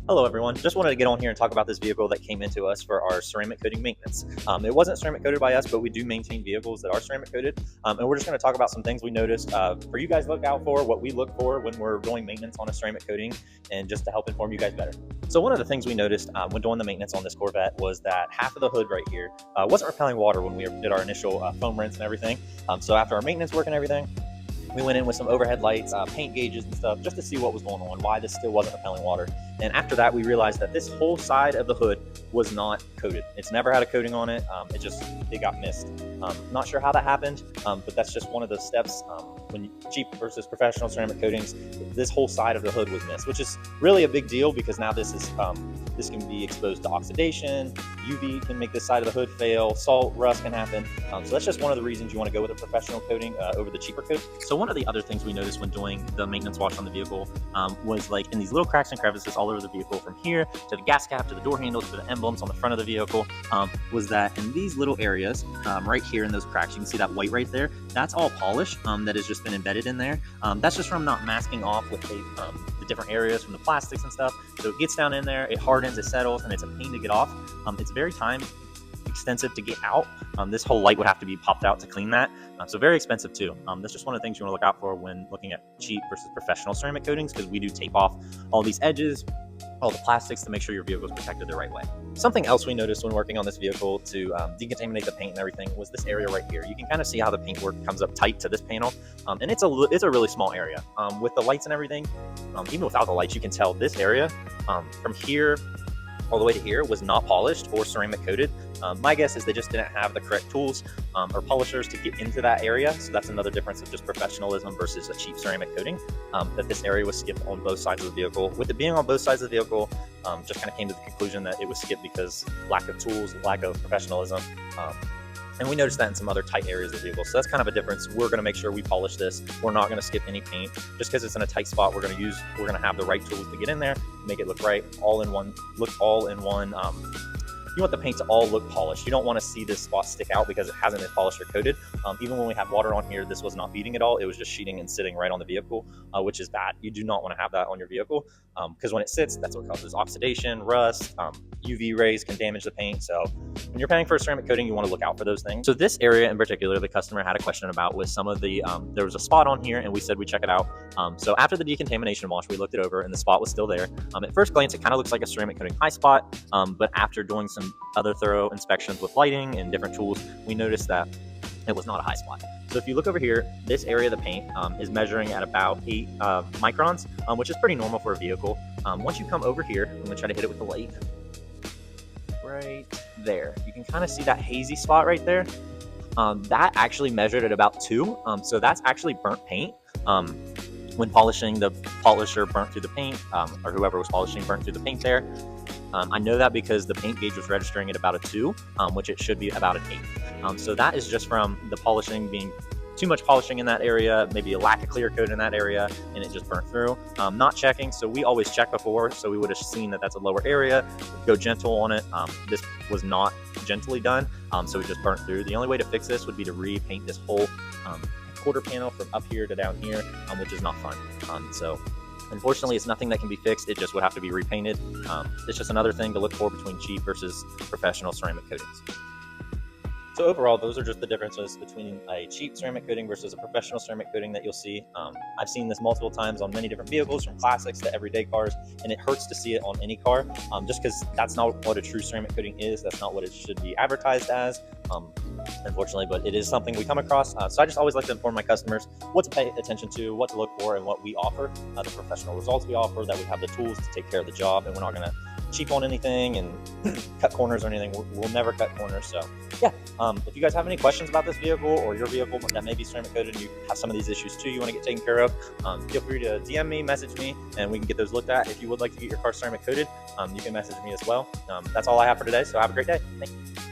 Hello everyone, just wanted to get on here and talk about this vehicle that came into us for our ceramic coating maintenance. It wasn't ceramic coated by us, but we do maintain vehicles that are ceramic coated. And we're just going to talk about some things we noticed for you guys to look out for, what we look for when we're doing maintenance on a ceramic coating, and just to help inform you guys better. So one of the things we noticed when doing the maintenance on this Corvette was that half of the hood right here wasn't repelling water when we did our initial foam rinse and everything. So after our maintenance work and everything, we went in with some overhead lights, paint gauges and stuff, just to see what was going on, why this still wasn't repelling water. And after that, we realized that this whole side of the hood was not coated. It's never had a coating on it. It got missed. Not sure how that happened, but that's just one of the steps when cheap versus professional ceramic coatings. This whole side of the hood was missed, which is really a big deal because now this can be exposed to oxidation. UV can make this side of the hood fail. Salt, rust can happen. So that's just one of the reasons you want to go with a professional coating over the cheaper coat. So one of the other things we noticed when doing the maintenance wash on the vehicle was like in these little cracks and crevices all over the vehicle, from here to the gas cap, to the door handles, to the emblems on the front of the vehicle, was that in these little areas right here in those cracks, you can see that white right there, that's all polish that has just been embedded in there. That's just from not masking off with tape the different areas from the plastics and stuff. So it gets down in there, it hardens, it settles, and it's a pain to get off. It's very time extensive to get out. This whole light would have to be popped out to clean that. So very expensive too. That's just one of the things you want to look out for when looking at cheap versus professional ceramic coatings, because we do tape off all these edges, all the plastics, to make sure your vehicle is protected the right way. Something else we noticed when working on this vehicle to decontaminate the paint and everything was this area right here. You can kind of see how the paintwork comes up tight to this panel, and it's a really small area. With the lights and everything, even without the lights, you can tell this area from here all the way to here was not polished or ceramic coated. My guess is they just didn't have the correct tools or polishers to get into that area. So that's another difference of just professionalism versus a cheap ceramic coating, that this area was skipped on both sides of the vehicle. With it being on both sides of the vehicle, just kind of came to the conclusion that it was skipped because lack of tools, lack of professionalism. And we noticed that in some other tight areas of the vehicle. So that's kind of a difference. We're going to make sure we polish this. We're not going to skip any paint. Just because it's in a tight spot, we're going to have the right tools to get in there, make it look right, all in one. You want the paint to all look polished. You don't want to see this spot stick out because it hasn't been polished or coated. Even when we had water on here, this was not beading at all. It was just sheeting and sitting right on the vehicle, which is bad. You do not want to have that on your vehicle because when it sits, that's what causes oxidation, rust, UV rays can damage the paint. So when you're paying for a ceramic coating, you want to look out for those things. So this area in particular, the customer had a question about was some of the, there was a spot on here and we said we check it out. So after the decontamination wash, we looked it over and the spot was still there. At first glance, it kind of looks like a ceramic coating high spot, but after doing some other thorough inspections with lighting and different tools, we noticed that it was not a high spot. So if you look over here, this area of the paint is measuring at about 8 microns, which is pretty normal for a vehicle. Once you come over here, I'm gonna try to hit it with the light. Right there, you can kind of see that hazy spot right there. That actually measured at about 2. So that's actually burnt paint. When polishing, the polisher burnt through the paint, or whoever was polishing burnt through the paint there. I know that because the paint gauge was registering at about a 2, which it should be about an 8. So that is just from the polishing being too much polishing in that area, maybe a lack of clear coat in that area, and it just burnt through. Not checking, so we always check before, so we would have seen that that's a lower area, go gentle on it. This was not gently done, so it just burnt through. The only way to fix this would be to repaint this whole quarter panel from up here to down here, which is not fun. So unfortunately, it's nothing that can be fixed. It just would have to be repainted. It's just another thing to look for between cheap versus professional ceramic coatings. So overall, those are just the differences between a cheap ceramic coating versus a professional ceramic coating that you'll see. I've seen this multiple times on many different vehicles, from classics to everyday cars, and it hurts to see it on any car, just because that's not what a true ceramic coating is. That's not what it should be advertised as, unfortunately, but it is something we come across. So I just always like to inform my customers what to pay attention to, what to look for, and what we offer, the professional results we offer, that we have the tools to take care of the job, and we're not going to cheap on anything and cut corners or anything. We'll never cut corners. So yeah, if you guys have any questions about this vehicle or your vehicle that may be ceramic coated and you have some of these issues too you want to get taken care of, feel free to DM me, message me, and we can get those looked at. If you would like to get your car ceramic coated, you can message me as well. That's all I have for today, so have a great day. Thank you.